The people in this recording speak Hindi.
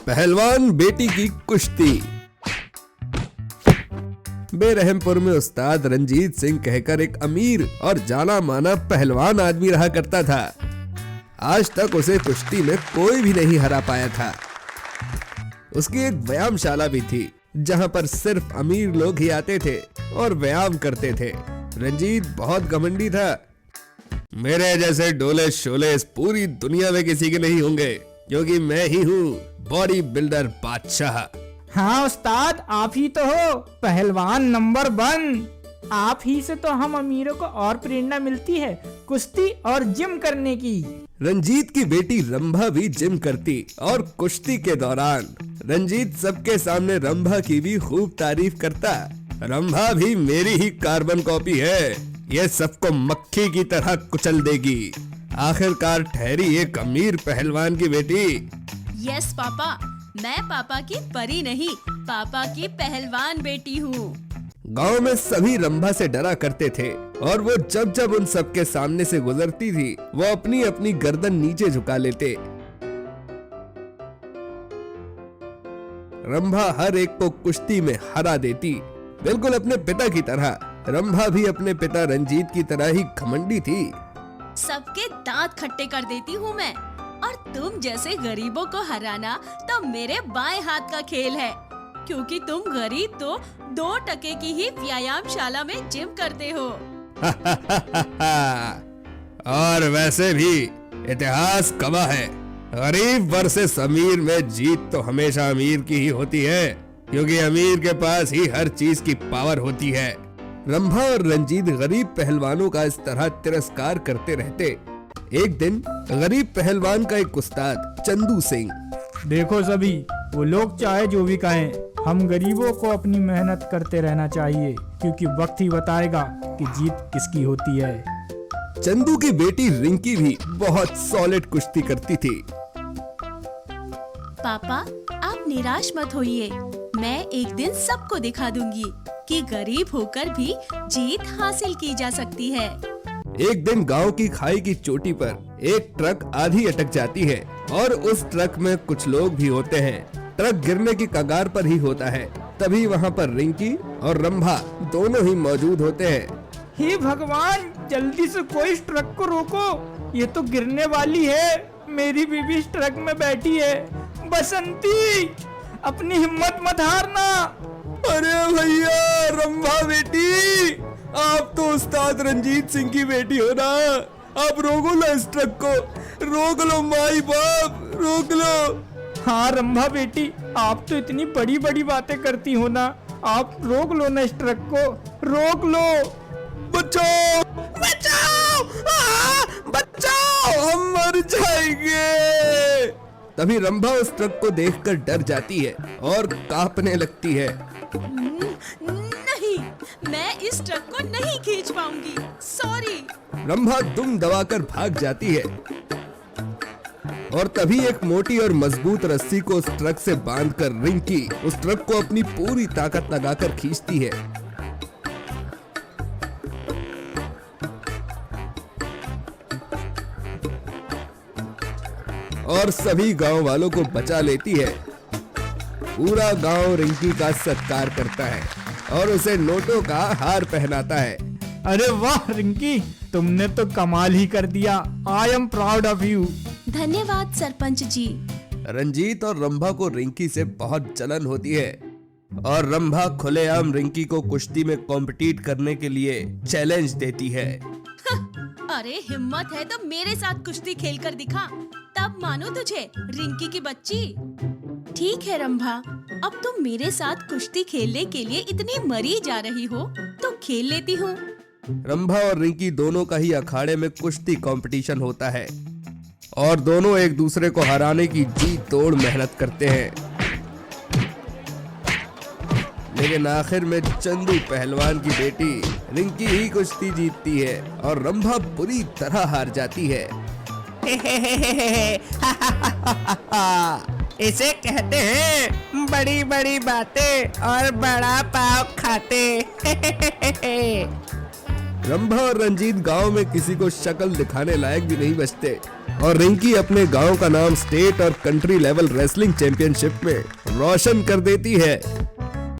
पहलवान बेटी की कुश्ती। बेरहमपुर में उस्ताद रंजीत सिंह कहकर एक अमीर और जाना माना पहलवान आदमी रहा करता था। आज तक उसे कुश्ती में कोई भी नहीं हरा पाया था। उसकी एक व्यायामशाला भी थी जहां पर सिर्फ अमीर लोग ही आते थे और व्यायाम करते थे। रंजीत बहुत घमंडी था। मेरे जैसे डोले शोले इस पूरी दुनिया में किसी के नहीं होंगे, क्योंकि मैं ही हूँ बॉडी बिल्डर बादशाह। हाँ उस्ताद, आप ही तो हो पहलवान नंबर 1। आप ही से तो हम अमीरों को और प्रेरणा मिलती है कुश्ती और जिम करने की। रंजीत की बेटी रंभा भी जिम करती और कुश्ती के दौरान रंजीत सबके सामने रंभा की भी खूब तारीफ करता। रंभा भी मेरी ही कार्बन कॉपी है, ये सबको मक्खी की तरह कुचल देगी। आखिरकार ठहरी एक अमीर पहलवान की बेटी। यस पापा, मैं पापा की परी नहीं, पापा की पहलवान बेटी हूँ। गांव में सभी रंभा से डरा करते थे और वो जब जब उन सबके सामने से गुजरती थी वो अपनी अपनी गर्दन नीचे झुका लेते। रंभा हर एक को कुश्ती में हरा देती, बिल्कुल अपने पिता की तरह। रंभा भी अपने पिता रंजीत की तरह ही घमंडी थी। सबके दांत खट्टे कर देती हूँ मैं, और तुम जैसे गरीबों को हराना तो मेरे बाएं हाथ का खेल है, क्योंकि तुम गरीब तो 2 टके की ही व्यायामशाला में जिम करते हो। और वैसे भी इतिहास गवाह है, गरीब वर्सेस अमीर में जीत तो हमेशा अमीर की ही होती है, क्योंकि अमीर के पास ही हर चीज की पावर होती है। रंभा और रंजीत गरीब पहलवानों का इस तरह तिरस्कार करते रहते। एक दिन गरीब पहलवान का एक उस्ताद चंदू सिंह, देखो सभी, वो लोग चाहे जो भी कहें, हम गरीबों को अपनी मेहनत करते रहना चाहिए, क्योंकि वक्त ही बताएगा कि जीत किसकी होती है। चंदू की बेटी रिंकी भी बहुत सॉलिड कुश्ती करती थी। पापा, आप निराश मत होइए, मैं एक दिन सबको दिखा दूंगी कि गरीब होकर भी जीत हासिल की जा सकती है। एक दिन गांव की खाई की चोटी पर एक ट्रक आधी अटक जाती है और उस ट्रक में कुछ लोग भी होते हैं। ट्रक गिरने की कगार पर ही होता है। तभी वहां पर रिंकी और रंभा दोनों ही मौजूद होते हैं। हे भगवान, जल्दी से कोई इस ट्रक को रोको, ये तो गिरने वाली है। मेरी बीबी इस ट्रक में बैठी है। बसंती, अपनी हिम्मत मत हारना। अरे भैया, रंभा बेटी, आप तो उस्ताद रंजीत सिंह की बेटी हो ना, आप रोको ना इस ट्रक को, रोक लो माई बाप, रोक लो। हाँ रंभा बेटी, आप तो इतनी बड़ी बड़ी बातें करती हो ना, आप रोक लो ना इस ट्रक को, रोक लो। बचाओ बचाओ, बचाओ, हम मर जाएंगे। तभी रंभा उस ट्रक को देखकर डर जाती है और कांपने लगती है। नहीं, मैं इस ट्रक को नहीं खींच पाऊंगी, सॉरी। रंभा दुम दबाकर भाग जाती है और तभी एक मोटी और मजबूत रस्सी को उस ट्रक से बांधकर रिंकी उस ट्रक को अपनी पूरी ताकत लगाकर खींचती है। और सभी गांव वालों को बचा लेती है। पूरा गांव रिंकी का सत्कार करता है और उसे नोटों का हार पहनाता है। अरे वाह रिंकी, तुमने तो कमाल ही कर दिया। I am proud of you. धन्यवाद सरपंच जी। रंजीत और रंभा को रिंकी से बहुत जलन होती है और रंभा खुलेआम रिंकी को कुश्ती में कॉम्पिटिट करने के लिए चैलेंज देती है। अरे हिम्मत है तो मेरे साथ कुश्ती खेलकर दिखा, तब मानो तुझे, रिंकी की बच्ची। ठीक है रंभा, अब तुम मेरे साथ कुश्ती खेलने के लिए इतनी मरी जा रही हो तो खेल लेती हूँ। रंभा और रिंकी दोनों का ही अखाड़े में कुश्ती कंपटीशन होता है और दोनों एक दूसरे को हराने की जी तोड़ मेहनत करते हैं। लेकिन आखिर में चंदू पहलवान की बेटी रिंकी ही कुश्ती जीतती है और रंभा बुरी तरह हार जाती है। इसे कहते हैं बड़ी बड़ी बातें और बड़ा पाव खाते। रंभा और रंजीत गांव में किसी को शक्ल दिखाने लायक भी नहीं बचते और रिंकी अपने गांव का नाम स्टेट और कंट्री लेवल रेसलिंग चैंपियनशिप में रोशन कर देती है।